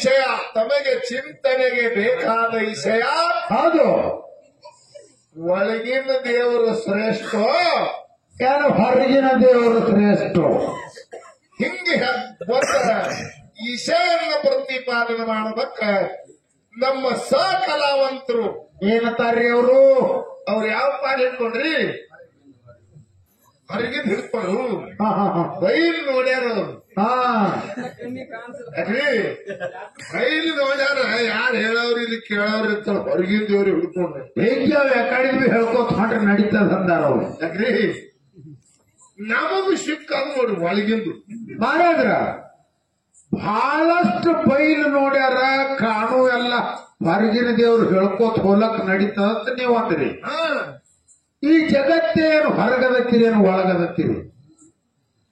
ವಿಷಯ ತಮಗೆ ಚಿಂತನೆಗೆ ಬೇಕಾದ ವಿಷಯ ಹೌದು. ಒಳಗಿನ ದೇವರು ಶ್ರೇಷ್ಠ ಯಾರು ಹೊರಗಿನ ದೇವರು ಶ್ರೇಷ್ಠ. ಹಿಂಗೆ ಒಂದು ವಿಷಯವನ್ನು ಪ್ರತಿಪಾದನೆ ಮಾಡಬೇಕ. ನಮ್ಮ ಸಕಲಾವಂತರು ಏನಂತಾರ್ರಿ ಅವರು? ಅವ್ರು ಯಾವ ಪಾಲ್ ಹಿಡ್ಕೊಂಡ್ರಿ? ಹೊರಗಿನ ಹಿಡ್ಕೊಂಡು ಬೈಲ್ ನೋಡ್ಯಾರ ಅವ್ರು. ಯಾಕ್ರಿ ಬೈಲ್ ನೋಡ್ಯಾರ. ಯಾರು ಹೇಳವ್ರು ಇಲ್ಲಿ ಕೇಳವ್ರು ಇರ್ತಾರ. ಹೊರಗಿನ ದೇವ್ರು ಹಿಡ್ಕೊಂಡ್ರಿ ಯಾಕಡೆ ಹೇಳ್ಕೋತ ಹೊಂಟ್ರೆ ನಡೀತದ ಅಂದಾರ ಅವ್ರು. ಯಾಕ್ರಿ ನಮಗೂ ಸಿಕ್ಕಾಗ ನೋಡ್ರಿ ಒಳಗಿಂದು ಮಹಾರಾಜ್ರ ಬಹಳಷ್ಟು ಬೈಲು ನೋಡ್ಯಾರ. ಕಾಣು ಎಲ್ಲ ಹೊರಗಿನ ದೇವ್ರು ಹೇಳ್ಕೋತ ಹೋಲಕ್ ನಡೀತದಂತ ನೀವು ಅಂದ್ರಿ. ಈ ಜಗತ್ತೇನು ಹೊರಗದತ್ತೀರಿ ಏನು ಒಳಗದತ್ತೀರಿ?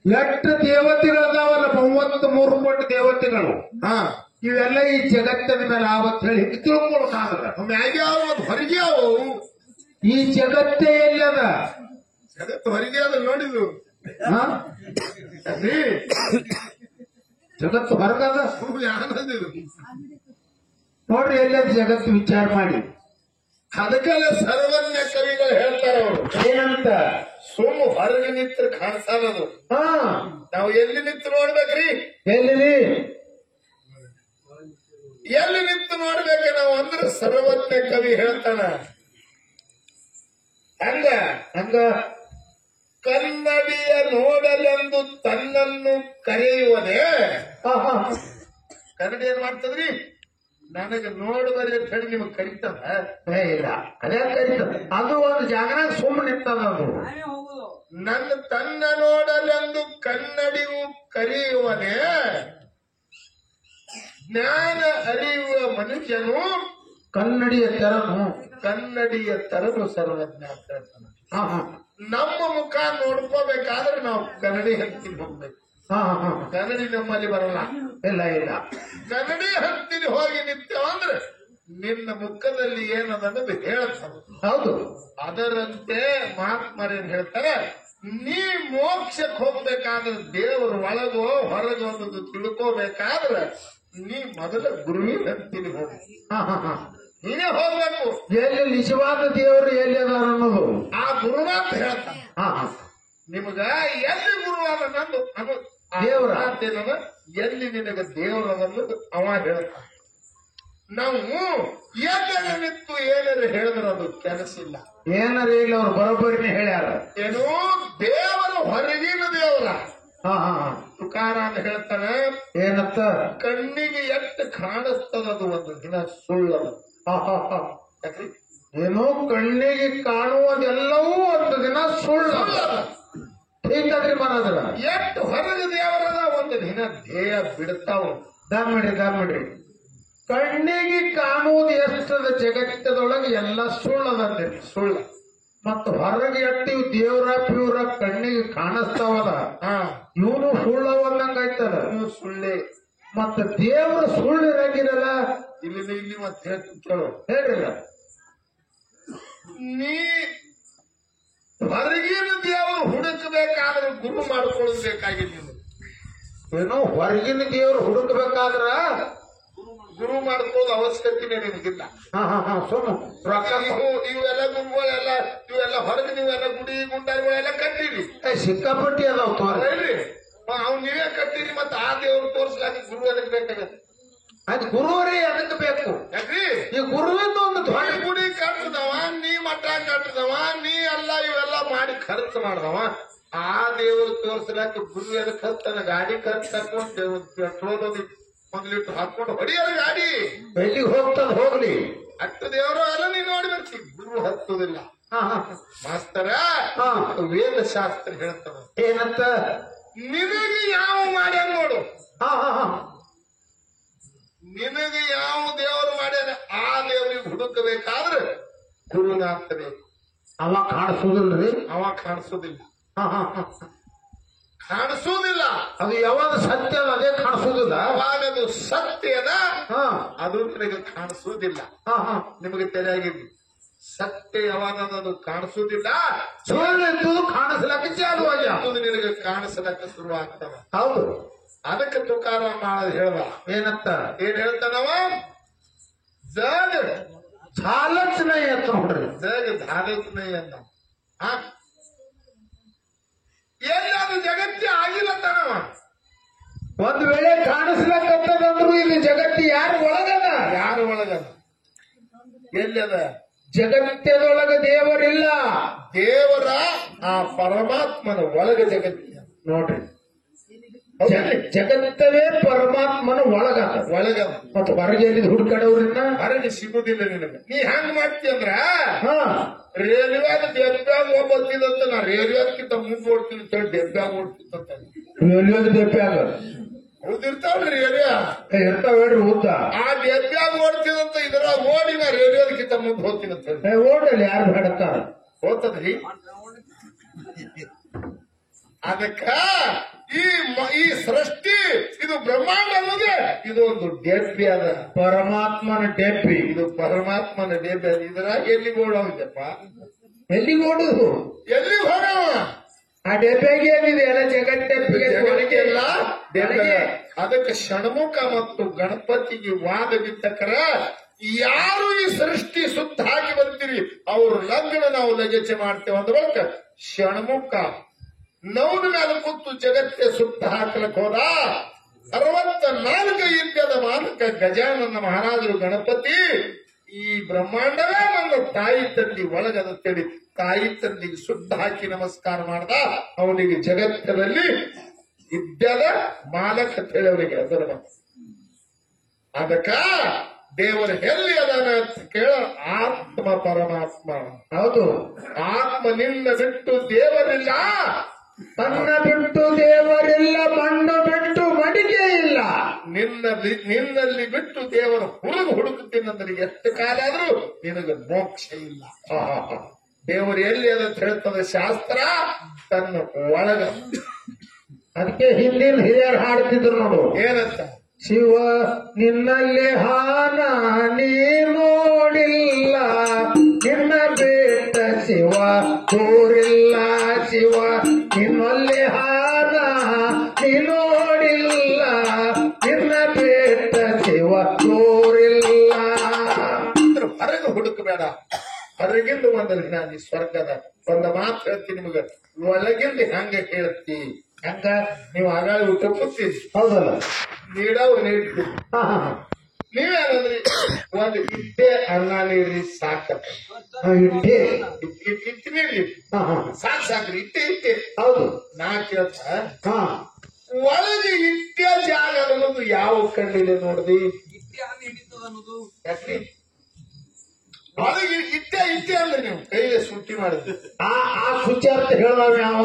ಎಷ್ಟು ದೇವತೆಗಳದಾವಲ್ಲ, 33 ಕೋಟಿ ದೇವತೆಗಳು. ಇವೆಲ್ಲ ಈ ಜಗತ್ತಿನ ಮೇಲೆ ಆವತ್ತು ಹೇಳಿ ಹಿಂಗೆ ತಿಳ್ಕೊಳ್ಳೋದಾದ್ರ ಮ್ಯಾಗ್ಯಾವ ಹೊರಗೆ ಅವು. ಈ ಜಗತ್ತೇ ಎಲ್ಲದ? ಜಗತ್ತು ಹೊರಗೆ ಅದ ನೋಡಿದ್ರು. ಜಗತ್ತು ಹೊರಗದ ಯಾನದಿರು ನೋಡ್ರಿ ಎಲ್ಲದ ಜಗತ್ತು ವಿಚಾರ ಮಾಡಿ. ಅದಕ್ಕೆಲ್ಲ ಸರ್ವಜ್ಞ ಕವಿಗಳು ಹೇಳ್ತಾರೆ ಅವರು ಏನಂತ? ಸುಮ್ಮ ಹೊರಗೆ ನಿಂತ್ರ ಕಾಣಿಸಲ್ಲದು. ನಾವು ಎಲ್ಲಿ ನಿಂತು ನೋಡ್ಬೇಕ್ರಿ? ಎಲ್ಲಿ ಎಲ್ಲಿ ನಿಂತು ನೋಡ್ಬೇಕು ನಾವು ಅಂದ್ರೆ ಸರ್ವಜ್ಞ ಕವಿ ಹೇಳ್ತಾನ. ಹಂಗ ಹಂಗ ಕನ್ನಡಿಯ ನೋಡಲೆಂದು ತನ್ನನ್ನು ಕರೆಯುವುದೇ. ಕನ್ನಡಿ ಏನ್ ಮಾಡ್ತದ್ರಿ? ನನಗೆ ನೋಡುವರೆ ಅಂತ ಹೇಳಿ ನಿಮಗ್ ಕರಿತದ? ಇಲ್ಲ, ಅದೇ ಕರಿತದ. ಅದು ಒಂದು ಜಾಗನಾಗ ಸುಮ್ಮನೆ ನಿಂತದ. ಅದು ತನ್ನ ನೋಡಲೆಂದು ಕನ್ನಡಿಯು ಕರೆಯುವನೇ. ಜ್ಞಾನ ಅರಿಯುವ ಮನುಷ್ಯನು ಕನ್ನಡಿಯ ತೆರನು ಸರ್ವಜ್ಞ ಅಂತ ಹೇಳ್ತಾನೆ. ನಮ್ಮ ಮುಖ ನೋಡ್ಕೋಬೇಕಾದ್ರೆ ನಾವು ಕನ್ನಡಿ ಹತ್ತಿನ ಹೋಗ್ಬೇಕು. ಕನ್ನಡಿ ನಮ್ಮಲ್ಲಿ ಬರಲ್ಲ. ಇಲ್ಲ ಇಲ್ಲ, ಕನ್ನಡಿ ಹತ್ತಿನ ಹೋಗಿ ನಿಂತೇವಂದ್ರೆ ನಿನ್ನ ಮುಖದಲ್ಲಿ ಏನದನ್ನೋದು ಹೇಳ್ತಾನೆ. ಹೌದು. ಅದರಂತೆ ಮಹಾತ್ಮರೇನ್ ಹೇಳ್ತಾರೆ, ನೀ ಮೋಕ್ಷಕ್ಕೆ ಹೋಗ್ಬೇಕಾದ್ರೆ ದೇವರು ಒಳಗೋ ಹೊರಗೋ ಅನ್ನೋದು ತಿಳ್ಕೋಬೇಕಾದ್ರೆ ನೀ ಮೊದಲ ಗುರುವಿನ ಹತ್ತಿನ ಹೋಗ. ನೀನೇ ಹೋಗ್ಬೇಕು. ಎಲ್ಲಿ ನಿಜವಾದ ದೇವರು ಎಲ್ಲಿ ಅದಾರ ಅನ್ನೋದು ಆ ಗುರುನಾಥ ಹೇಳ್ತಾನೆ. ನಿಮಗ ಎಲ್ಲಿ ಗುರುವಾದ ನಂದು ಅದು ದೇವರ ಏನದ, ಎಲ್ಲಿ ನಿನಗ ದೇವರದನ್ನೋದು ಅವ ಹೇಳ್ತಾನೆ. ನಾವು ಏನಾರ ನಿಂತು ಏನಾರ ಹೇಳಿದ್ರೆ ಅದು ಕೆಲಸಿಲ್ಲ. ಏನಾರ ಇಲ್ಲ, ಅವ್ರು ಬರೋಬ್ಬರಿನೇ ಹೇಳ್ಯಾರ. ಏನು ದೇವರ ಹೊರಗಿನ ದೇವರ. ತುಕಾರ ಅಂತ ಹೇಳ್ತಾನೆ. ಏನಂತ? ಕಣ್ಣಿಗೆ ಎಷ್ಟು ಕಾಣಿಸ್ತದದು ಒಂದು ದಿನ ಸುಳ್ಳದು. ಯಾಕ್ರಿ? ಏನೋ ಕಣ್ಣಿಗೆ ಕಾಣುವುದೆಲ್ಲವೂ ಒಂದು ದಿನ ಸುಳ್ಳದ. ಹೀಗಾದ್ರಿ ಮನದ್ರ ಎಷ್ಟು ಹೊರಗೆ ದೇವರದ ಒಂದು ದಿನ ಧ್ಯೇಯ ಬಿಡ್ತಾವ. ದಾನ್ಮಡ್ರಿ ಕಣ್ಣಿಗೆ ಕಾಣುವುದು ಎಷ್ಟದ ಜಗತ್ತದೊಳಗೆ ಎಲ್ಲ ಸುಳ್ಳದಂತೆ. ಸುಳ್ಳ ಮತ್ತ ಹೊರಗೆ ಎಟ್ಟು ದೇವ್ರ ಪ್ಯೂರ ಕಣ್ಣಿಗೆ ಕಾಣಿಸ್ತಾವಲ್ಲ, ಇವನು ಸುಳ್ಳ ಒಂದಂಗಾಯ್ತದ. ಸುಳ್ಳೆ. ಮತ್ತ ದೇವ್ರ ಸುಳ್ಳು ಇರಂಗಿರಲ್ಲ. ಇಲ್ಲಿ ಮತ್ತೆ ಕೇಳು ಹೇಳಿಲ್ಲ, ನೀ ಹೊರಗಿನ ದೇವರು ಹುಡುಕಬೇಕಾದ್ರೆ ಗುರು ಮಾಡ್ಕೊಳ್ಳೋದು ಬೇಕಾಗಿಲ್ಲ. ಏನೋ ಹೊರಗಿನ ದೇವ್ರು ಹುಡುಕಬೇಕಾದ್ರ ಗುರು ಮಾಡ್ಕೊಳ್ಳೋದು ಅವಶ್ಯಕತೆನೇ ನಿಮಗಿಲ್ಲ. ರೊಕ್ಕ ಇವೆಲ್ಲ ಗುರುಗಳೆಲ್ಲ ಇವೆಲ್ಲ ಹೊರಗೆ ನೀವೆಲ್ಲ ಗುಡಿ ಗುಂಡಾರಿಗಳೆಲ್ಲ ಕಟ್ಟಿರಿ. ಸಿಕ್ಕಾಪಟ್ಟಿ ಅದಾವ ತೋರಿ. ಅವ್ ನೀವೇ ಕಟ್ಟಿರಿ. ಮತ್ತೆ ಆ ದೇವ್ರು ತೋರ್ಸ್ಲಾಕ ಗುರು ಅದಕ್ಕೆ ಬೇಕಾಗತ್ತೆ. ಅದು ಗುರುವರೇ ಅದಕ್ಕೆ ಬೇಕು. ಯಾಕ್ರಿ? ಈ ಗುರುವಿಂದ ಒಂದು ದೊಡ್ಡ ಗುಡಿ ಕಟ್ಟದವ, ನೀ ಮಠ ಕಟ್ಟದವ, ನೀ ಎಲ್ಲ ಇವೆಲ್ಲ ಮಾಡಿ ಖರ್ಚು ಮಾಡ್ದವ. ಆ ದೇವರು ತೋರ್ಸಲಾಕ ಗುರು ಅದಕ್ಕೆ ಹತ್ತಾನ. ಗಾಡಿ ಖರ್ಚು ಹಾಕೊಂಡು ಪೆಟ್ರೋಲ್ 1 ಲೀಟರ್ ಹಾಕೊಂಡು ಹೊಡಿಯೋದ ಗಾಡಿ ಎಲ್ಲಿಗೆ ಹೋಗ್ತದ ಹೋಗ್ಲಿ. ಅಷ್ಟು ದೇವರು ಎಲ್ಲ ನೀನ್ ನೋಡ್ಬೇಕು. ಗುರು ಹತ್ತುದಿಲ್ಲ. ಮಾಸ್ತರ ವೇದಶಾಸ್ತ್ರ ಹೇಳ್ತಾನ. ಏನಂತ? ನಿನಗೆ ಯಾವ ಮಾಡ್ಯಾನ ನೋಡು. ನಿನಗೆ ಯಾವ ದೇವರು ಮಾಡ್ಯಾನ ಆ ದೇವರಿಗೆ ಹುಡುಕಬೇಕಾದ್ರೆ ಗುರುನಾಥ ಬೇಕು. ಅವ ಕಾಣಿಸೋದಿಲ್ರಿ. ಅವ ಕಾಣಿಸೋದಿಲ್ಲ. ಕಾಣಿಸೋದಿಲ್ಲ. ಅದು ಯಾವಾಗ ಸತ್ಯ ಅದ ಅದೇ ಕಾಣಿಸೋದಿಲ್ಲ. ಅವಾಗದು ಸತ್ಯದ ಅದು ನಿನಗೆ ಕಾಣಿಸೋದಿಲ್ಲ. ನಿಮಗೆ ತೆರೆಯಾಗಿದ್ವಿ ಸತ್ಯ ಯಾವಾಗದು ಕಾಣಿಸೋದಿಲ್ಲ. ಸುಳ್ಳು ಕಾಣಿಸ್ಲಕ್ಕೆ ಚಾಲು ನಿನಗೆ ಕಾಣಿಸಲಕ್ಕೆ ಶುರು ಆಗ್ತವ. ಹೌದು. ಅದಕ್ಕೆ ತುಕಾರಾಮ ಮಾಡೋದು ಹೇಳ್ದ ಏನಂತ ಏನ್ ಹೇಳ್ತಾನವ ಜಗ ಚಾಲಚ್ ನೈ ಅಂತ ನೋಡ್ರಿ. ಜಗ ಧಾರತ್ ನೈ ಅಂದ ಎಲ್ಲಾದ್ರೂ ಜಗತ್ತೇ ಆಗಿಲ್ಲ ತಾನವ. ಒಂದ್ ವೇಳೆ ಕಾಣಿಸ್ಲಕ್ಕಂತದಂದ್ರು ಇಲ್ಲಿ ಜಗತ್ತಿ ಯಾರು ಒಳಗದ? ಯಾರು ಒಳಗದ? ಎಲ್ಲದ? ಜಗತ್ತದೊಳಗ ದೇವರಿಲ್ಲ. ದೇವರ ಆ ಪರಮಾತ್ಮನ ಒಳಗ ಜಗತ್ತಿನ ನೋಡ್ರಿ, ಜಗತ್ತವೇ ಪರಮಾತ್ಮನ ಒಳಗದ. ಒಳಗದ ಮತ್ತು ಹೊರಗೆ ಹುಡ್ಕಡವ್ರನ್ನ ಹೊರಗೆ ಸಿಗುದಿಲ್ಲ ನಿನಗೆ. ನೀ ಹೆಂಗ್ ಮಾಡ್ತೀಯ ಅಂದ್ರ ಹಾ ರೇಲ್ವೆದ ಡೆಬ್ಬ್ಯಾಗ ಹೋಗ್ಬತ್ತಿದಂತ ನಾ ರೇಲ್ವೆದಕ್ಕಿಂತ ಮುಂದೆ ಓಡ್ತೀನಿ ಅಂತ ಹೇಳಿ ಡೆಬ್ಬ್ಯಾಗ ಓಡ್ತಿತ್ತಂತ. ದೆಪ್ಪ್ಯಾಗ ಉದಿರ್ತಾವ್ರಿ ರೇಲ್ವೆ ಇರ್ತಾವ ಹೇಳ್ರಿ ಉದ್ದ. ಆ ಡೆಬ್ಬ್ಯಾಗ ಓಡ್ತಿದಂತ ಇದ್ರ ಓಡಿ ನಾ ರೇಲ್ವೆದಕ್ಕಿಂತ ಮುಂದೆ ಹೋಗ್ತೀನಿ ಅಂತ ಹೇಳಿ ಓಡಲ್ಲಿ ಯಾರು ಬೇಡತ್ತಾರ ಹೋಗ್ತದ್ರಿ. ಅದಕ್ಕ ಈ ಸೃಷ್ಟಿ ಇದು ಬ್ರಹ್ಮಾಂಡ ಅನ್ನೋದೇ ಇದು ಒಂದು ಡೆಬ್ಬಿ ಅದ. ಪರಮಾತ್ಮನ ಡೆಬ್ಬಿ. ಇದು ಪರಮಾತ್ಮನ ಡೆಬ್ಬಿ ಅದ. ಇದ್ರಾಗ ಎಲ್ಲಿಗೆ ಓಡೋಗಿದ್ದಪ್ಪ? ಎಲ್ಲಿಗೆ ಓಡುದು? ಎಲ್ಲಿಗೆ ಹೋಗವ? ಆ ಡೆಬ್ಬಿಗೆ ಏನಿದೆ ಎಲ್ಲ ಜಗತ್ತಿಗೆ ಎಲ್ಲ ಡೆಬ್ಬಿ. ಅದಕ್ಕೆ ಷಣ್ಮುಖ ಮತ್ತು ಗಣಪತಿಗೆ ವಾದ ಬಿದ್ದಕರ ಯಾರು ಈ ಸೃಷ್ಟಿ ಸುತ್ತ ಹಾಕಿ ಬರ್ತೀರಿ ಅವ್ರ ಲಗ್ನ ನಾವು ಲಗೇಚೆ ಮಾಡ್ತೇವೆ ಅಂದ ಬಳಿಕ ಷಣ್ಮುಖ ನೌನ ಮೇಲೆ ಕೂತು ಜಗತ್ತೆ ಸುತ್ತ ಹಾಕಲಕ್ ಹೋದ. 64 ಯುದ್ಧದ ಮಾನಕ ಗಜಾನನ ಮಹಾರಾಜರು ಗಣಪತಿ ಈ ಬ್ರಹ್ಮಾಂಡವೇ ನನ್ನ ತಾಯಿ ತಂದಿ ಒಳಗದಂತೇಳಿ ತಾಯಿ ತಂದಿಗೆ ಸುತ್ತ ಹಾಕಿ ನಮಸ್ಕಾರ ಮಾಡ್ದ. ಅವನಿಗೆ ಜಗತ್ತದಲ್ಲಿ ಯುದ್ಧದ ಮಾಲಕ ತಿಳಿಯವರಿಗೆ ಅದರ ಅದಕ್ಕ ದೇವರ ಎಲ್ಲಿ ಅದಾನ ಅಂತ ಕೇಳ ಆತ್ಮ ಪರಮಾತ್ಮ. ಹೌದು, ಆತ್ಮ ನಿನ್ನ ಬಿಟ್ಟು ದೇವರಿಲ್ಲ, ತನ್ನ ಬಿಟ್ಟು ದೇವರಿಲ್ಲ, ಮಣ್ಣು ಬಿಟ್ಟು ಮಡಿಕೆ ಇಲ್ಲ. ನಿನ್ನಲ್ಲಿ ಬಿಟ್ಟು ದೇವರ ಹುಡುಕುತ್ತೀನಂದ್ರೆ ಎಷ್ಟು ಕಾಲ ಆದ್ರೂ ನಿನಗೆ ಮೋಕ್ಷ ಇಲ್ಲ. ದೇವರು ಎಲ್ಲಿ ಅದಂತ ಹೇಳ್ತದೆ ಶಾಸ್ತ್ರ, ತನ್ನ ಒಳಗ. ಅದಕ್ಕೆ ಹಿಂದಿನ ಹಿರಿಯರು ಹಾಡ್ತಿದ್ರು ನೋಡು, ಏನಂತ? ಶಿವ ನಿನ್ನಲ್ಲಿ ಹಾನ ನೀ ನೋಡಿಲ್ಲ, ನಿನ್ನ ಬೇಟ ಶಿವ ತೋರಿಲ್ಲ. ಶಿವ ನಿನ್ನಲ್ಲಿ ಹಾನ ನೀ ನೋಡಿಲ್ಲ, ನಿನ್ನ ಬೇಟ ಶಿವ ತೋರಿಲ್ಲ. ಹೊರಗೆ ಹುಡುಕಬೇಡ, ಹೊರಗಿಂದ ಒಂದು ಜ್ಞಾನಿ ಸ್ವರ್ಗದ ಒಂದು ಮಾತು ಹೇಳ್ತೀನಿ ನಿಮಗೆ. ಒಳಗಿಂದ ಹೆಂಗ ಹೇಳ್ತಿ? ಹಂಗ ನೀವು ಆಗಾಳ ಊಟ ಕೂತೀರಿ, ಹೌದಲ್ಲ? ನೀಡವ್ರು ನೀಡ್ತೀರಿ. ನೀವೇನಂದ್ರಿ ಒಂದು ಇಟ್ಟೆ ಅನ್ನ ನೀಡ್ರಿ ಸಾಕತ್ತ. ಇಟ್ಟೆ ಇಟ್ಟು ನೀಡ್ರಿ ಸಾಕ್ರಿ. ಇಟ್ಟೆ ಹೌದು. ನಾ ಕೇಳ್ತ ಒಳಗೆ ಇಟ್ಟೆ ಜಾಗ ಅನ್ನೋದು ಯಾವ ಕಣ್ಣಿದೆ ನೋಡ್ದಿ? ಯಾಕ್ರಿ ಒಳಗೆ ಇಟ್ಟೆ ಅಂದ್ರೆ ನೀವು ಕೈಗೆ ಸುಟ್ಟಿ ಮಾಡಿದ್ರಿ. ಆ ಶುಚಿ ಅಂತ ಹೇಳೋಣ. ಯಾವ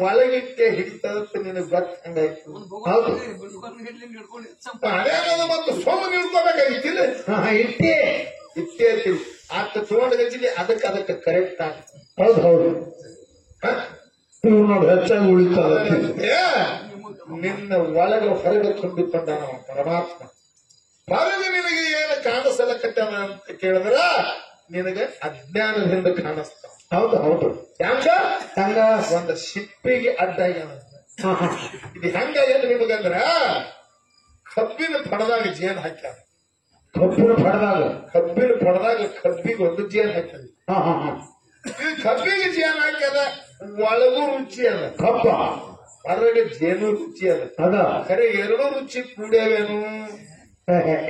ಒಳಗಿಟ್ಟೆ ಹಿಡಿತದಂತ ನಿನಗೆ ಗೊತ್ತ ಹಂಗಾಯ್ತು. ಹೌದು, ಅದೇನದು ಮತ್ತು ಸೋಮ ನಿಲ್ಕೋಬೇಕಾಗಿತ್ತಿಲ್ಲ. ಇಟ್ಟೆ ಇಟ್ಟೆ ಅಂತೀವಿ ಆತ ತಗೊಂಡ್ ಗಜ್ಜಿಲಿ ಅದಕ್ಕೆ ಕರೆಕ್ಟ್ ಆಗ್ತದೆ. ಹೌದು ಹೌದು. ಇವ್ ನೋಡಿ ಹೆಚ್ಚಾಗಿ ಉಳಿತದ. ನಿನ್ನ ಒಳಗೆ ಹೊರಗೆ ತುಂಬಿಕೊಂಡ ನಾವು ಪರಮಾತ್ಮ. ಹೊರಗೆ ನಿನಗೆ ಏನು ಕಾಣಿಸಲಕತ್ತಾನ ಅಂತ ಕೇಳಿದ್ರ ನಿನಗೆ ಅಜ್ಞಾನದಿಂದ ಕಾಣಿಸ್ತಾವ. ಹೌದು ಹೌದು. ಹಂಗ ಹಂಗ ಒಂದು ಶಿಪ್ಪಿಗೆ ಅಡ್ಡಾಗ್ಯಾನ. ಇದು ಹೆಂಗಾಗ್ಯದ ನಿಮಗಂದ್ರ ಕಬ್ಬಿನ ಪಡದಾಗ ಜೇನ್ ಹಾಕ್ಯಾರ. ಕಬ್ಬಿನ ಪಡದಾಗ ಕಬ್ಬಿಗೆ ಒಂದು ಜೇನ್ ಹಾಕ್ಯಾರ. ಈ ಕಬ್ಬಿಗೆ ಜೇನ್ ಹಾಕ್ಯಾರ, ಒಳಗೂ ರುಚಿ ಅದ. ಕಬ್ಬ ಹೊರಗೆ ಜೇನು ರುಚಿ ಅದ. ಅದ ಖರೆ ಎರಡೂ ರುಚಿ ಕೂಡ್ಯಾವೇನು?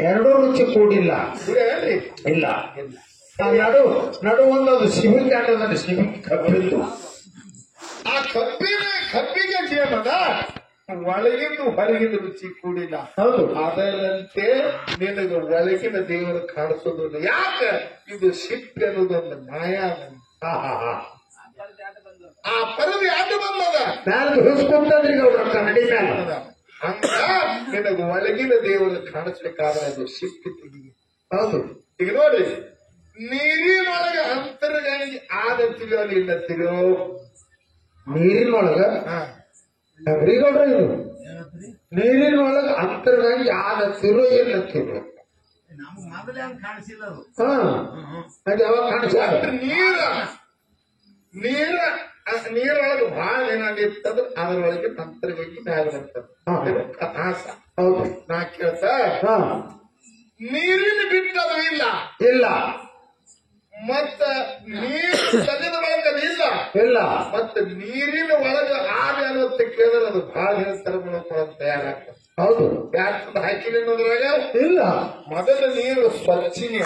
ಎರಡೂ ರುಚಿ ಕೂಡಿಲ್ಲ. ಕೂಡ್ಯಾವೇನ್ರಿ? ಇಲ್ಲ. ನಡು ಒಂದದು ಸಿಬಿಲ್ ಕಾಟದ ಸಿಬಿಲ್ ಕಬ್ಬಿದ್ದು. ಆ ಕಬ್ಬಿಗೆ ಜೇನದ, ಒಳಗಿಂದ ಹೊರಗಿನ ರುಚಿ ಕೂಡಿಲ್ಲ. ಹೌದು. ಅದರಂತೆ ನಿನಗೆ ಒಳಗಿನ ದೇವರು ಕಾಣಿಸೋದಿಲ್ಲ. ಯಾಕೆ? ಇದು ಶಿಪ್ಪಿ ಅನ್ನೋದೊಂದು ಮಾಯಾ. ಆ ಪರದಿ ಅಡ್ಡ ಬಂದದ ಮ್ಯಾಲ ಹಿಡಿಸ್ಕೊಂತಂದ್ರಿ ಅವ್ರ ಕನ್ನಡಿ ಮ್ಯಾಲ. ಹಂಗ ನಿನಗೆ ಒಳಗಿನ ದೇವರು ಕಾಣಿಸ್ಬೇಕಾದ್ರೆ ಅದು ಶಿಪ್ಪಿ ತೆಗಿ. ಹೌದು. ಈಗ ನೋಡ್ರಿ, ನೀರಿನೊಳಗೆ ಅಂತರ್ಗಾಣಿಗೆ ಆದತ್ತಿರೋ ಅಲ್ಲಿ ಇಲ್ಲತ್ತಿರೋ ನೀರಿನೊಳಗ ಗೌಡ್ರ ಇದು ನೀರಿನೊಳಗ ಅಂತರ್ಗಾಗಿ ಆದತ್ತಿರೋ ಇಲ್ಲತ್ತಿರೋ ಅದು ಯಾವಾಗ ಕಾಣಿಸ ನೀರ ನೀರೊಳಗೆ ಬಹಳ ದಿನ ನಿಂತಂದ್ರೆ ಅದ್ರೊಳಗೆ ನಂತರ ಹೋಗಿ ಮ್ಯಾಲ ಬರ್ತದೆ ಕಥಾಸ. ಹೌದು. ನಾ ಕೇಳ್ತ ಹಾ. ನೀರಿನ ಬಿಟ್ಟದು ಇಲ್ಲ ಇಲ್ಲ. ಮತ್ತ ನೀರು ತೆಗೆದ ಒಳಗ ಇಲ್ಲ ಇಲ್ಲ. ಮತ್ತ ನೀರಿನ ಒಳಗ ಆನೆ ಅನ್ನೋತ್ತೆ ಕೇಳಿದ್ರೆ ಅದು ಬಹಳ ದಿನ ತರಗಳು ತಯಾರಾಗ್ತದೆ. ಹೌದು. ಯಾಕೆ ಹಾಕಿಲ್ಲ ಅನ್ನೋದ್ರಾಗ ಇಲ್ಲ. ಮೊದಲ ನೀರು ಸ್ವಚ್ಛನೇ,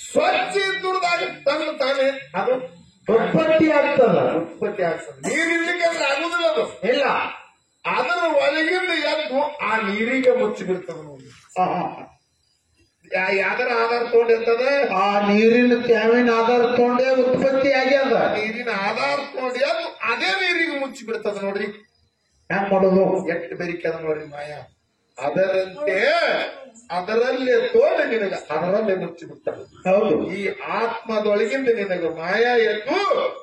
ಸ್ವಚ್ಛ ಇದ್ದುದಾಗ ತನ್ನ ತಾನೇ ಅದು ಉತ್ಪತ್ತಿ ಆಗ್ತದ. ಉತ್ಪತ್ತಿ ಆಗ್ತದೆ. ನೀರಿರ್ಲಿಕ್ಕೆ ಅಂದ್ರೆ ಆಗುದಿಲ್ಲ ಅದು. ಇಲ್ಲ. ಅದರ ಒಳಗಿಂದ ಎದ್ದು ಆ ನೀರಿಗೆ ಮುಚ್ಚಿಬಿಡ್ತದೆ ನೋಡಿ. ಯಾವ್ದಾರ ಆಧಾರ ತಗೊಂಡಿರ್ತದೆ, ಆ ನೀರಿನ ತ್ಯಾವಿನ ಆಧಾರ ತಗೊಂಡೇ ಉತ್ಪತ್ತಿ ಆಗ್ಯದ. ನೀರಿನ ಆಧಾರ ತಗೊಂಡು ಎದ್ದು ಅದೇ ನೀರಿಗೆ ಮುಚ್ಚಿಬಿಡ್ತದೆ ನೋಡ್ರಿ. ಹೆಂಗ್ ಮಾಡೋದು? ಎಷ್ಟು ಬೆರಿಕೆ ಅದ ನೋಡ್ರಿ ಮಾಯಾ. ಅದರಂತೆ ಅದರಲ್ಲೇ ತೋಡ ನಿನಗ ಅದರಲ್ಲೇ ಮುಚ್ಚಿಬಿಡ್ತಾರೆ. ಹೌದು. ಈ ಆತ್ಮದೊಳಗಿಂದ ನಿನಗ ಮಾಯಾ ಎದ್ದು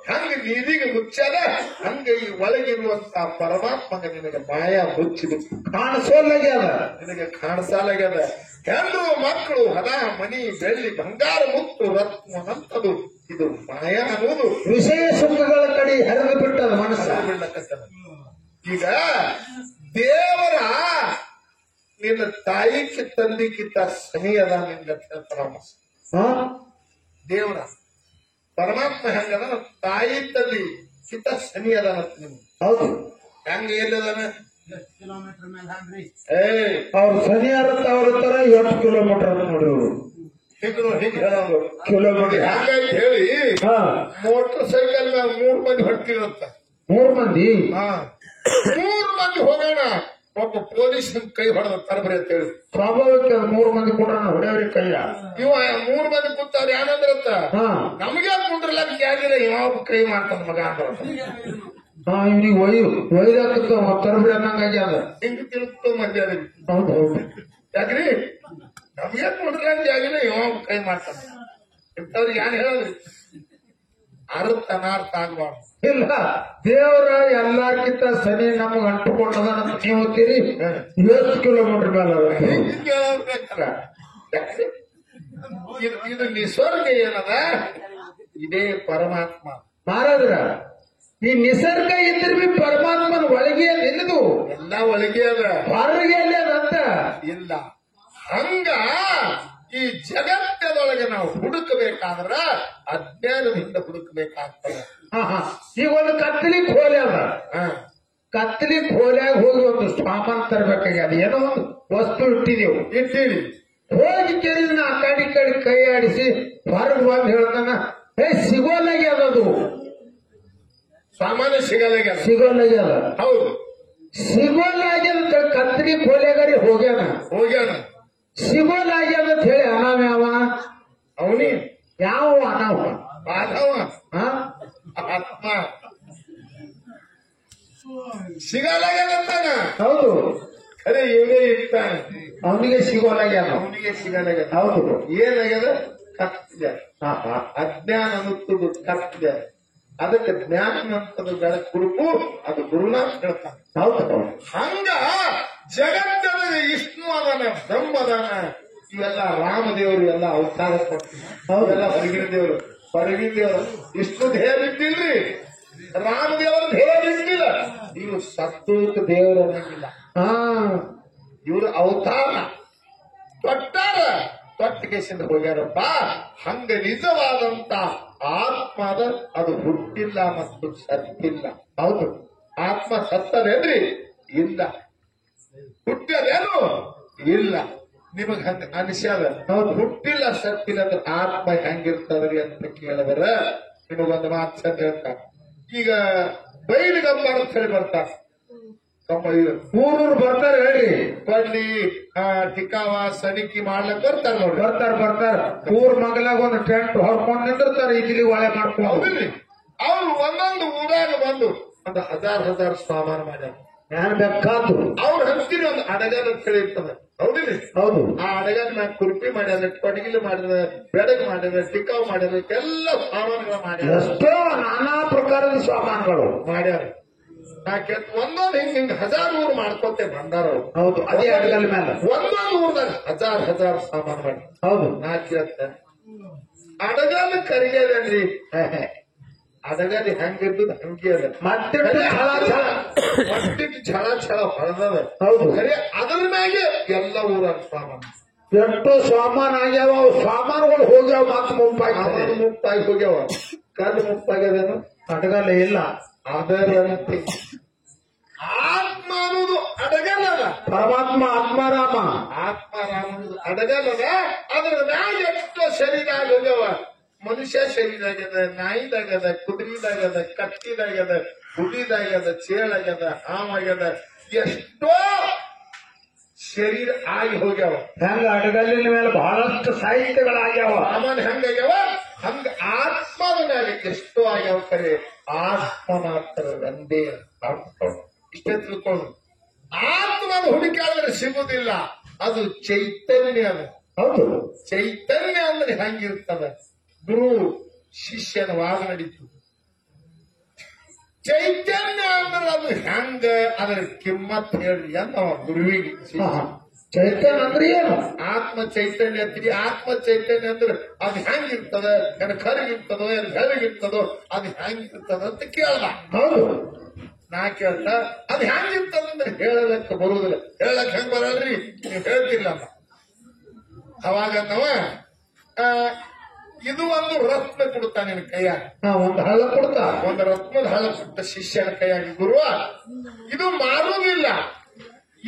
ಹಂಗ ನೀರಿಗೆ ಮುಚ್ಚದ ಹಂಗ ಈ ಒಳಗಿರುವಂತ ಪರಮಾತ್ಮಗ ನಿನಗ ಮಾಯಾ ಮುಚ್ಚಿಬಿಟ್ಟು ಕಾಣಿಸೋಲ್ಲಾಗ್ಯದ, ನಿನಗೆ ಕಾಣಿಸಲಾಗ್ಯದ. ಹೆಣ್ಣು ಮಕ್ಕಳು ಹದ ಮನಿ ಬೆಳ್ಳಿ ಬಂಗಾರ ಮುತ್ತು ರತ್ನ ಅಂತದು ಇದು ಮಾಯಾ ಅನ್ನೋದು ವಿಷಯ ಸುಖಗಳ ಕಡೆ ಹರಿದು ಬಿಟ್ಟದ ಮನಸ್ಸು. ಬೀಳಕತ್ತದ. ಈಗ ದೇವರ ನಿನ್ನ ತಾಯಿಗೆ ತಂದಿಕ್ಕಿಂತ ಸನಿ ಅದ ನಿನ್ಗ ಪರಮಾತ್ಮ. ದೇವರ ಪರಮಾತ್ಮ ಹೆಂಗದ ತಾಯಿ ತಂದಿ ಕಿಂತ ಸನಿ ಅದಾನಂತ ನಿಮ್ಗೆ. ಹೌದು. ಹೆಂಗ ಎಲ್ಲದಾನ ಅವ್ರು ಸನಿಯಾರತ್ತ ಅವ್ರ ತರ 8 ಕಿಲೋಮೀಟರ್ ನೋಡ್ರಿ ಅವರು. ಹೀಗೆ ಹೇಳೋದು ಕಿಲೋಮೀಟರ್ ಹಂಗಾಗಿ ಹೇಳಿ ಮೋಟರ್ ಸೈಕಲ್ ಮ್ಯಾಗ 3 ಮಂದಿ ಹೊಟ್ಟಿರಂತ. 3 ಮಂದಿ 3 ಮಂದಿ ಹೋಗೋಣ. ಒಬ್ಬ ಪೊಲೀಸ್ ಕೈ ಹೊಡೆದ ತರಬರಿ ಅಂತ ಹೇಳಿ ಸ್ವಾಭಾವಿಕ 3 ಮಂದಿ ಕೂಡ ಹೊಡೆಯವ್ರಿಗೆ ಕೈಯ. ಇವ 3 ಮಂದಿ ಕೂತಾರ ಏನಂದ್ರತ್ತ ನಮ್ಗೆ ಕುಂಡ್ರಲಕ್ಕ ಯಾರಿಲ್ಲ ಯಾವ ಕೈ ಮಾಡ್ತಾನ ಮಗ ಅಂತ ಇವನಿಗೆ ಒಯ್ದಾಕ ತರಬರಿ ಅನ್ನಂಗಾಗ್ಯದ. ಹಿಂಗ ತಿಳ್ಕೊ ಮಧ್ಯಾಹ್ನ. ಹೌದು. ಹೌದು. ಯಾಕ್ರಿ ನಮ್ಗೆ ಕುಂಡ್ರಲಕ್ಕ ಆಗಿಲ್ಲ ಯಾವ ಕೈ ಮಾಡ್ತಾನ ಇಂಥವ್ರಿಗೆ ಏನ್ ಹೇಳದ್ರಿ. ಅರ್ಥ ಅನಾರ್ಥ ಆಗ್ಬಾರ್ದು. ಇಲ್ಲ, ದೇವರ ಎಲ್ಲಕ್ಕಿಂತ ಸನಿ ನಮಗ್ ಅಂಟುಕೊಂಡದ ಅಂತ ನೀವು ಓದ್ತೀರಿ. 8 ಕಿಲೋಮೀಟರ್ ಮೇಲೆ ಇದು ನಿಸರ್ಗ ಏನದ ಇದೇ ಪರಮಾತ್ಮ. ಮಾರಾದ್ರ ಈ ನಿಸರ್ಗ ಇದ್ರ ಬಿ ಪರಮಾತ್ಮನ ಒಳಗೆ ನಿಲ್ಲದು ಎಲ್ಲ ಒಳಗೆ ಅದ, ಹೊರಗೆ ಅಲ್ಲಿ ಅದಂತ ಇಲ್ಲ. ಹಂಗ ಈ ಜಗತ್ತದೊಳಗೆ ನಾವು ಹುಡುಕಬೇಕಾದ್ರ ಅಜ್ಞಾನದಿಂದ ಹುಡುಕಬೇಕಾಗ್ತದೆ. ಈಗ ಒಂದು ಕತ್ತಲಿ ಖೋಲೆ ಅದ. ಕತ್ತಲಿ ಖೋಲ್ಯಾಗ ಹೋಗಿ ಒಂದು ಸಾಮಾನು ತರಬೇಕಾಗ್ಯದ. ಏನೋ ಒಂದು ವಸ್ತು ಇಟ್ಟಿದ್ದೀವಿ. ಹೋಗಿ ಕೆರಿನ ಆ ಕಡೆ ಕೈ ಆಡಿಸಿ ಹೊರಗೆ ಬಂದು ಹೇಳ್ತಾನ ಸಿಗೋಲಾಗ್ಯದ. ಅದು ಸಾಮಾನ್ಯ ಸಿಗೋಲಾಗ್ಯದ. ಹೌದು, ಸಿಗೋಲಾಗ್ಯದ. ಕತ್ತಲಿ ಖೋಲೆಗಾರಿ ಹೋಗ್ಯಾನ ಸಿಗೋಲಾಗ್ಯದ ಅಂತ ಹೇಳಿ ಅನಾವ ಯಾವ ಅವನಿ ಯಾವ ಅನಾವ ಮಾಧವ ಆತ್ಮ ಸಿಗಲಾಗ್ಯದಂತಾನ. ಹೌದು, ಖರೆ ಇವನೇ ಇರ್ತಾನೆ. ಅವನಿಗೆ ಸಿಗೋಲಾಗ್ಯಾನ. ಅವನಿಗೆ ಸಿಗಲಾಗ್ಯದ. ಹೌದು. ಏನಾಗ್ಯದ? ಕತ್ತಿದೆ. ಅಜ್ಞಾನ ಅನ್ನುತ್ತದೆ ಕತ್ತಿದೆ. ಅದಕ್ಕೆ ಜ್ಞಾನ ಅಂತದ್ದು ಬೆಳಕು ಕುರುಪು ಅದು ಗುರುನಾಥ್ ಹೇಳ್ತಾನೆ. ಹೌದು. ಹಂಗ ಜಗತ್ತದ ವಿಷ್ಣು ಅದಾನ, ಬ್ರಹ್ಮ ಅದಾನ, ಇವೆಲ್ಲ ರಾಮದೇವರು ಎಲ್ಲ ಅವತಾರ ಕೊಡ್ತೀನಿ. ಅವೆಲ್ಲ ಹೊರಗಿನ ದೇವರು. ಹೊರಗಿನ ದೇವರು ವಿಷ್ಣು ದೇಹ ಇಟ್ಟಿಲ್ರಿ, ರಾಮದೇವರ ದೇಹ ಇಟ್ಟಿಲ್ಲ. ಇವರು ಸತ್ತೂತ ದೇವರು ಅನ್ನಂಗಿಲ್ಲ. ಇವರು ಅವತಾರ ತೊಟ್ಟಾರ, ತೊಟ್ಟಿಗೆಸಿಂದ ಹೋಗ್ಯಾರಪ್ಪ. ಹಂಗ ನಿಜವಾದಂತ ಆತ್ಮದ ಅದು ಹುಟ್ಟಿಲ್ಲ ಮತ್ತು ಸತ್ತಿಲ್ಲ. ಹೌದು, ಆತ್ಮ ಸತ್ತದೇನ್ರಿ? ಇಲ್ಲ. ಹುಟ್ಟದೇನು? ಇಲ್ಲ. ನಿಮಗ್ ಹಂಗ ಅನಿಸ್ಯಾದ ಹುಟ್ಟಿಲ್ಲ ಸತ್ತಿಲ್ಲ ಅಂದ್ರೆ ಆತ್ಮ ಹೆಂಗಿರ್ತದ್ರಿ ಅಂತ ಕೇಳಿದ್ರ ನಿಮಗೊಂದು ಮಾತು ಚಂದ ಹೇಳ್ತಾರ. ಈಗ ಬೈಲಿಗಪ್ಪ ಅಂತ ಹೇಳಿ ಬರ್ತಾರ, ಊರೂರು ಬರ್ತಾರ ಹೇಳಿ ಬಡ್ಲಿ ಟಿಕಾವ ಸನಿಕಿ ಮಾಡ್ಲಕ್ ಬರ್ತಾರ ನೋಡ್ರಿ. ಬರ್ತಾರ ಊರ್ ಮಗಲಾಗ ಒಂದು ಟೆಂಟ್ ಹೊರ್ಕೊಂಡ್ ನಿಂದಿರ್ತಾರ, ಇಡ್ಲಿ ಒಳೆ ಮಾಡ್ಕೊಂಡು. ಹೌದಿಲ್ರಿ? ಅವ್ರು ಒಂದೊಂದು ಊರಾಗ ಬಂದು ಒಂದು ಹಜಾರ್ ಸಾಮಾನು ಮಾಡ್ಯಾರ. ಯಾರು ಬೇಕಾದ್ರು ಅವ್ರ ಹಂಚಿನ ಒಂದು ಅಡಗಲ್ ಅಂತ ಹೇಳಿ ಇರ್ತದೆ. ಹೌದಿಲ್ರಿ? ಹೌದು. ಆ ಅಡಗಲ್ ಮ್ಯಾಗ ಕುರ್ಪಿ ಮಾಡ್ಯಾರ, ಕೊಡಗಿಲು ಮಾಡಿದ್ರೆ, ಬೆಡಗ್ ಮಾಡಿದ್ರೆ, ಟಿಕಾವ್ ಮಾಡಿದ್ರೆ, ಎಲ್ಲ ಸಾಮಾನುಗಳು ಮಾಡ್ಯಾರ. ಎಷ್ಟೋ ನಾನಾ ಪ್ರಕಾರದ ಸಾಮಾನುಗಳು ಮಾಡ್ಯಾರ. ಒಂದೊಂದು ಹಿಂಗ್ 1000 ಊರು ಮಾಡ್ಕೊತೆ ಬಂದಾರ. ಹೌದು, ಅದೇ ಅಡಗಲ್ ಮೇಲೆ ಒಂದೊಂದು ಊರ್ದಾಗ ಹಜಾರ್ ಸಾಮಾನು ಮಾಡಿ. ಹೌದು. ನಾ ಕೇಳ್ತೇನೆ, ಅಡಗಲ್ ಕರಿಗೇನ್ರಿ? ಅದಗಲ್ಲಿ ಹೆಂಗಿದ್ದು ಹಂಗೆ ಅದ ಮತ್ತೆ ಮಟ್ಟಿಗೆ ಛಳ ಛಳ ಹೊರದದ. ಹೌದು. ಖರೆ ಅದ್ರ ಮ್ಯಾಗೆ ಎಲ್ಲ ಊರಾಗ ಸಾಮಾನು ಎಷ್ಟೋ ಸಾಮಾನು ಆಗ್ಯಾವ. ಅವು ಸಾಮಾನುಗಳು ಹೋಗ್ಯಾವ. ಮತ್ತೆ ಸಾಮಾನು ಮುಕ್ತಾಗಿ ಹೋಗ್ಯಾವ. ಕಣ್ಣು ಮುಕ್ತಾಗ್ಯದೇನು ಅಡಗಲ್ಲ ಇಲ್ಲ. ಅದರಂತೆ ಆತ್ಮ ಅನ್ನೋದು ಅಡಗಲ್ಲದ. ಪರಮಾತ್ಮ ಆತ್ಮಾರಾಮ. ಆತ್ಮರಾಮ ಅನ್ನೋದು ಅಡಗಲ್ಲದ. ಅದ್ರ ಮ್ಯಾಗ ಎಷ್ಟೋ ಶರೀರ ಹೋಗ್ಯಾವ. ಮನುಷ್ಯ ಶರೀರಾಗ್ಯದ, ನಾಯಿದಾಗ್ಯದ, ಕುದುರಿದಾಗ್ಯದ, ಕತ್ತಿದಾಗ್ಯದ, ಹುಡಿದಾಗ್ಯದ, ಚೇಳಾಗ್ಯದ, ಹಾವಾಗ್ಯದ, ಎಷ್ಟೋ ಶರೀರ ಆಗಿ ಹೋಗ್ಯಾವ. ಹೆಂಗ ಅಡಗಲ್ಲಿನ ಮೇಲೆ ಬಹಳಷ್ಟು ಸಾಹಿತ್ಯಗಳಾಗ್ಯಾವ. ಸಾಮಾನ್ಯ ಹೆಂಗಾಗ್ಯಾವ ಹಂಗ ಆತ್ಮದ ಮ್ಯಾಲೆ ಎಷ್ಟೋ ಆಗ್ಯಾವ. ಖರೆ ಆತ್ಮ ಮಾತ್ರ ಒಂದೇ. ಇಷ್ಟೇ ತಿಳ್ಕೊಂಡು ಆತ್ಮನ ಹುಡುಕಾಡಿದ್ರೆ ಸಿಗುದಿಲ್ಲ. ಅದು ಚೈತನ್ಯ. ಹೌದು. ಚೈತನ್ಯ ಅಂದ್ರೆ ಹೆಂಗಿರ್ತದ? ಗುರು ಶಿಷ್ಯನ ವಾದ ನಡೀತು. ಚೈತನ್ಯ ಅಂದ್ರೆ ಅದು ಹೆಂಗ, ಅದರ ಕಿಮ್ಮತ್ ಹೇಳ್ರಿ ಅಂತ ಗುರುವಿಗೆ. ಚೈತನ್ಯ ಅಂದ್ರೆ ಏನು? ಆತ್ಮ ಚೈತನ್ಯ ಅಂತೀರಿ. ಆತ್ಮ ಚೈತನ್ಯ ಅಂದ್ರೆ ಅದು ಹೆಂಗಿರ್ತದ? ಏನ್ ಕರಗಿರ್ತದೋ, ಏನ್ ಬೆಳಗಿರ್ತದೋ, ಅದು ಹೆಂಗಿರ್ತದ ಅಂತ ಕೇಳಲ್ಲ. ಹೌದು. ನಾ ಕೇಳ್ತ ಅದು ಹೆಂಗಿರ್ತದ ಅಂದ್ರೆ ಹೇಳಲಕ್ಕ ಬರುವುದಿಲ್ಲ. ಹೇಳಕ್ ಹೆಂಗ್ ಬರಲ್ರಿ, ನೀವು ಹೇಳ್ತಿಲ್ಲ. ಅವಾಗ ನಾವ ಇದು ಒಂದು ರತ್ನ ಕೊಡ್ತಾ ನಿನ್ ಕೈಯಾಗ. ಒಂದು ಹಳ್ಳ ಕೊಡ್ತಾ. ಒಂದು ರತ್ನದ ಹಳ್ಳ ಕೊಟ್ಟ ಶಿಷ್ಯನ ಕೈಯಾಗಿ. ಗುರುವ ಇದು ಮಾರುವುದಿಲ್ಲ,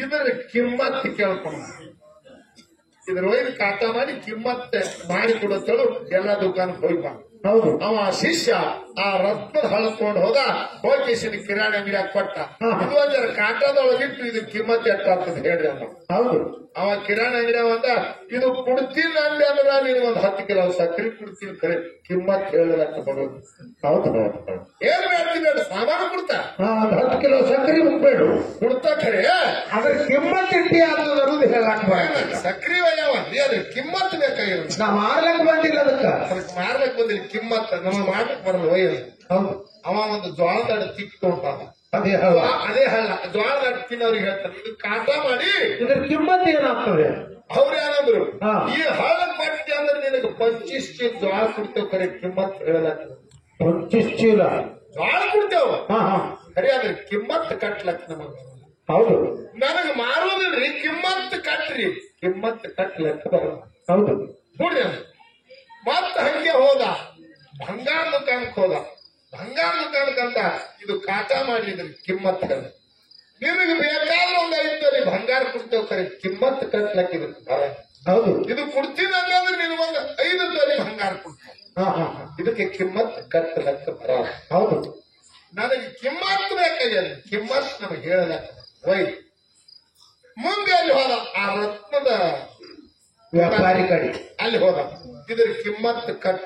ಇದರ ಕಿಮ್ಮತ್ ಕೇಳ್ಕೊಂಡ. ಇದ್ರ ಒಯ್ದು ಕಾಟ ಮಾಡಿ ಕಿಮ್ಮತ್ ಮಾಡಿ ಕೊಡುತ್ತಳು. ಎಲ್ಲ ದುಕಾನಕ್ಕೆ ಹೋಗಿ ಬಾ. ಹೌದು. ಅವ ಶಿಷ್ಯ ಆ ರತ್ನದ ಹಳ್ಳ ತಗೊಂಡು ಹೋದ. ಹೋಗಿ ಕಿರಾಣಿ ಅಂಗಡಿಯಾಗ ಕೊಟ್ಟ. ಇದು ಒಂದರ ಕಾಟದೊಳಗಿಟ್ಟು ಇದು ಕಿಮ್ಮತ್ ಎಷ್ಟಾಗ್ತದೆ ಹೇಳ್ರಿ ಅಮ್ಮ. ಹೌದು. ಅವ ಕಿರಾಣಿ ಅಂಗಡಿ ಅಂದ ಇದು ಕುಡ್ತೀನಿ ಅಂದೆ ಅಂದ್ರೆ ನೀನು ಒಂದು 10 ಕಿಲೋ ಸಕ್ಕರೆ ಕುಡ್ತೀನಿ. ಖರೆ ಕಿಮ್ಮತ್ ಹೇಳಲಕ್ಕ ಬರೋದು. ಹೌದು. ಏನ್ ಬೇಡ ಸಾಮಾನು ಕೊಡ್ತಾ. 10 ಕಿಲೋ ಸಕ್ಕರೆ ಮುಗ್ಬೇಡು ಕೊಡ್ತಾ. ಖರೆ ಅದ್ರ ಕಿಮ್ಮತ್ ಇಟ್ಟಿ ಅನ್ನೋದು ಹೇಳಕ್ ಬರಲ್ಲ. ಸಕ್ರಿ ಒಯ್ಯವ್ರಿ ಅದ್ರ ಕಿಮ್ಮತ್ ಬೇಕಾಗಿರೋದು. ನಾ ಮಾರ್ಲಕ್ ಬಂದಿಲ್ಲ ಅದಕ್ಕ. ಅದಕ್ಕೆ ಮಾರ್ಲಕ್ ಬಂದಿಲ್ಲ. ಕಿಮ್ಮತ್ ನಮ್ಮ ಮಾಡ್ಲಿಕ್ ಬರಲ್ಲ ಒಯ್ಯದು. ಹೌದು. ಅವ ಒಂದು ಜ್ವಾಳದ ಅಡ್ಡ ತಿಕ್ಕಿ ತಗೊಂಡ. ಅದೇ ಹಳ್ಳ. ಅದೇ ಹಳ್ಳ ಜ್ವಾಳದ ಅಡ್ಡ ತಿನ್ನೋರಿಗೆ ಹೇಳ್ತಾರೆ ಇದು ಕಾಟ ಮಾಡಿ ಇದ್ರ ಕಿಮ್ಮತ್ ಏನಾಗ್ತದೆ? ಅವ್ರು ಏನಂದ್ರು, ಹಾ. ಈ ಹಳ್ಳ ಕೊಟ್ಟಿ ಅಂದ್ರೆ ನಿನಗೆ 25 ಚೀಲ ಜ್ವಾಳ ಕೊಡ್ತೇವೆ. ಖರೆ ಕಿಮ್ಮತ್ ಹೇಳಲಾಗ್ತದೆ. 25 ಚೀಲ ಜ್ವಾಳ ಕೊಡ್ತೇವೆ. ಹಾ ಹಾ. ಖರೆ ಅದ್ರ ಕಿಮ್ಮತ್ ಕಟ್ಲಕ್ ನಮಗ. ಹೌದು. ನನಗ ಮಾರೋದಿಲ್ರಿ, ಕಿಮ್ಮತ್ ಕಟ್ರಿ. ಕಿಮ್ಮತ್ ಕಟ್ಲಕ್ ಬರಲ್ಲ. ಹೌದು. ನೋಡ್ರಿ ಮತ್ತ ಹಂಗೆ ಹೋದ. ಬಂಗಾರ ದುಕಾನಕ್ಕೆ ಹೋದ. ಬಂಗಾರ ದುಕಾನಕ್ಕಂತ ಇದು ಕಾಟ ಮಾಡಿದ್ರಿ ಕಿಮ್ಮತ್ ಹೇಳ. ನಿನಗೆ ಬೇಕಾದ ಒಂದು 5 ತೊಲಿ ಬಂಗಾರ ಕೊಡ್ತೇವೆ. ಖರೆ ಕಿಮ್ಮತ್ ಕಟ್ಲಕ್ ಇದಕ್ಕೆ ಬರಲ್ಲ. ಹೌದು. ಇದು ಕೊಡ್ತೀನಿ ಅಂದ್ರೆ ನಿನಗೊಂದು 5 ತೊಲಿ ಬಂಗಾರ ಕೊಡ್ತೇವೆ. ಇದಕ್ಕೆ ಕಿಮ್ಮತ್ ಕಟ್ಲಕ್ಕ ಬರಲ್ಲ. ಹೌದು. ನನಗೆ ಕಿಮ್ಮತ್ ಬೇಕಾಗ್ಯದ. ಕಿಮ್ಮತ್ ನಮಗೆ ಹೇಳಲಕ್ಕ ವೈ. ಮುಂದೆ ಅಲ್ಲಿ ಹೋದ. ಆ ರತ್ನದ ವ್ಯಾಪಾರಿ ಕಡೆ ಅಲ್ಲಿ ಹೋದ. ಇದ್ರ ಕಿಮ್ಮತ್ ಕಟ್.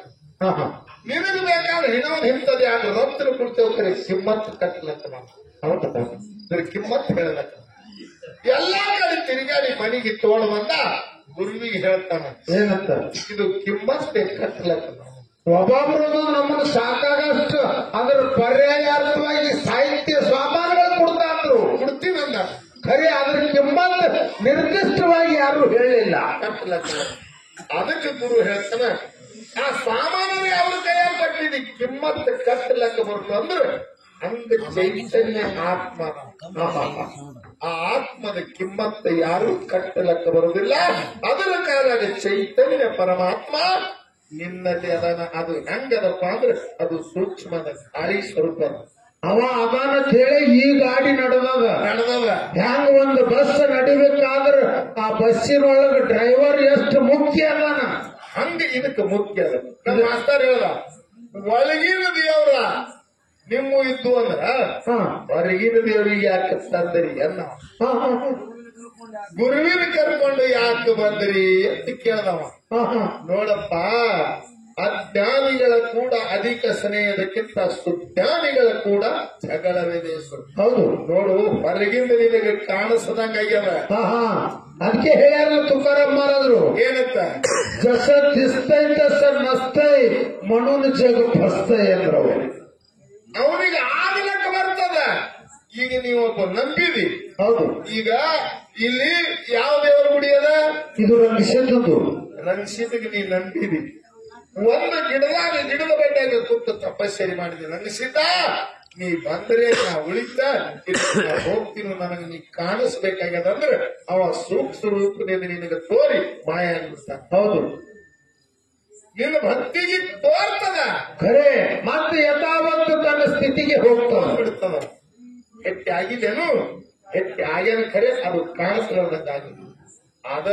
ನಿನಗೆ ಬೇಕಾದ್ರೆ ಇನ್ನೊಂದು ಹಿಂತದೆ ಆಗ ರತ್ನ ಕೊಡ್ತೇವೆ. ಖರೆ ಕಿಮ್ಮತ್ ಕಟ್ಲಕ್ಕ. ಹೌದು. ಇದ್ರ ಕಿಮ್ಮತ್ ಹೇಳಲಕ್ಕ. ಎಲ್ಲಾ ಕಡೆ ತಿರುಗಾಡಿ ಮನೆಗೆ ತೋಳು ಬಂದ. ಗುರುವಿಗೆ ಹೇಳ್ತಾನ ಏನಂತ? ಇದು ಕಿಮ್ಮತ್ ಕಟ್ಲಕ್ಕ. ಒಬ್ಬೊಬ್ರು ನಮ್ಮನ್ನು ಸಾಕಾಗಷ್ಟು ಅದ್ರ ಪರ್ಯಾಯಾರ್ಥವಾಗಿ ಸಾಹಿತ್ಯ ಸಾಮಾನುಗಳು ಕೊಡ್ತಾ ಅಂದ್ರು. ಕೊಡ್ತೀನಿ ಅಂದ. ಖರೆ ಅದ್ರ ಕಿಮ್ಮತ್ ನಿರ್ದಿಷ್ಟವಾಗಿ ಯಾರು ಹೇಳಿಲ್ಲ. ಕಟ್ಲಕ್ಕ. ಅದಕ್ಕೆ ಗುರು ಹೇಳ್ತಾನ ಆ ಸಾಮಾನು ಅವ್ರ ಕೈಯಾಗ ಕಟ್ಟಿದಿ ಕಿಮ್ಮತ್ ಕಟ್ಟಲಕ್ಕ ಬರ್ತು ಅಂದ್ರೆ ಅಂದ ಚೈತನ್ಯ ಆತ್ಮ. ಆ ಆತ್ಮದ ಕಿಮ್ಮತ್ತ ಯಾರು ಕಟ್ಟಲಕ್ಕ ಬರುವುದಿಲ್ಲ. ಅದರ ಕಾರಣ ಚೈತನ್ಯ ಪರಮಾತ್ಮ ನಿನ್ನಲ್ಲಿ ಅದನ್ನ. ಅದು ಹೆಂಗದಪ್ಪ ಅಂದ್ರೆ ಅದು ಸೂಕ್ಷ್ಮದ ಗಾಳಿ ಸ್ವರೂಪ. ಅವ ಅದಾನ ಹೇಳಿ ಈ ಗಾಡಿ ನಡೆದದ. ಹೆಂಗ ಒಂದು ಬಸ್ ನಡಿಬೇಕಾದ್ರ ಆ ಬಸ್ಸಿನೊಳಗ ಡ್ರೈವರ್ ಎಷ್ಟು ಮುಖ್ಯ ಅದಾನ ಹಂಗ ಇದಕ್ಕೆ ಮುಖ್ಯ ಅದ. ನಮ್ಮ ಮಾಸ್ತರ್ ಹೇಳ್ದ ಒಳಗಿನ ದೇವ್ರ ನಿಮ್ಮ ಇದ್ದು ಅಂದ್ರ ಹೊರಗಿನ ದೇವ್ರಿಗೆ ಯಾಕೆ ತಂದರಿ ಅನ್ನ. ಗುರುವಿನ ಕರ್ಕೊಂಡು ಯಾಕೆ ಬಂದ್ರಿ ಅಂತ ಕೇಳ್ದವ. ನೋಡಪ್ಪ, ಅಜ್ಞಾನಿಗಳ ಕೂಡ ಅಧಿಕ ಸ್ನೇಹದಕ್ಕಿಂತ ಸುಜ್ಞಾನಿಗಳ ಕೂಡ ಜಗಳವಿದೆ. ಹೌದು. ನೋಡು, ಹೊರಗಿಂದ ನಿನಗೆ ಕಾಣಿಸದಂಗಾಗ್ಯದ. ಅದಕ್ಕೆ ಹೇಳ್ಯಾರ ತುಕಾರಾಮ್ ಮಹಾರಾಜರು ಏನಂತ? ಜಸ ದಿಸ್ತೈ ತಸ ನಸ್ತೈ ಮನುನ್ ಜಗ ಫಸ್ತೈ ಅಂದ್ರವ. ಅವನಿಗೆ ಆಗ್ಲಕ್ಕ ಬರ್ತದ. ಈಗ ನೀವು ಒಬ್ಬ ನಂಬಿದಿ. ಹೌದು. ಈಗ ಇಲ್ಲಿ ಯಾವ ದೇವರ ಗುಡಿ ಅದ? ಇದು ರಂಗಿಸಿದ್ದು. ರಂಗಿಸಿದಾಗ ನೀ ನಂಬಿದಿ. ಒಂದು ಗಿಡದ ಬಡ್ಡಿಯಾಗ ಕೂತು ತಪಸ್ಸರಿ ಮಾಡಿದೆ ನಂಗೆ ಸೀತಾ ನೀ ಬಂದ್ರೆ ನಾ ಉಳಿತ ನಾ ಹೋಗ್ತೀನಿ ನನಗೆ ನೀ ಕಾಣಿಸ್ಬೇಕಾಗ್ಯದ ಅಂದ್ರೆ ಅವ ಸೂಕ್ಷ್ಮ ರೂಪದಿಂದ ನಿನಗೆ ತೋರಿ ಮಾಯ ಆಗಿಬಿಡ್ತಾನ. ಹೌದು, ನಿನ್ನ ಭಕ್ತಿಗೆ ತೋರ್ತದ ಖರೆ ಮತ್ತೆ ಯಥಾವತ್ತು ತನ್ನ ಸ್ಥಿತಿಗೆ ಹೋಗ್ತಾನೆ. ಬಿಡ್ತದ. ಎಟ್ಟಿ ಆಗಿದ್ದೇನು ಎಟ್ಟಿ ಆಗ್ಯಾನ ಖರೆ ಅದು ಕಾಣಿಸ್ಲಾರ್ದಂಗಾಗಿದೆ. ಅದ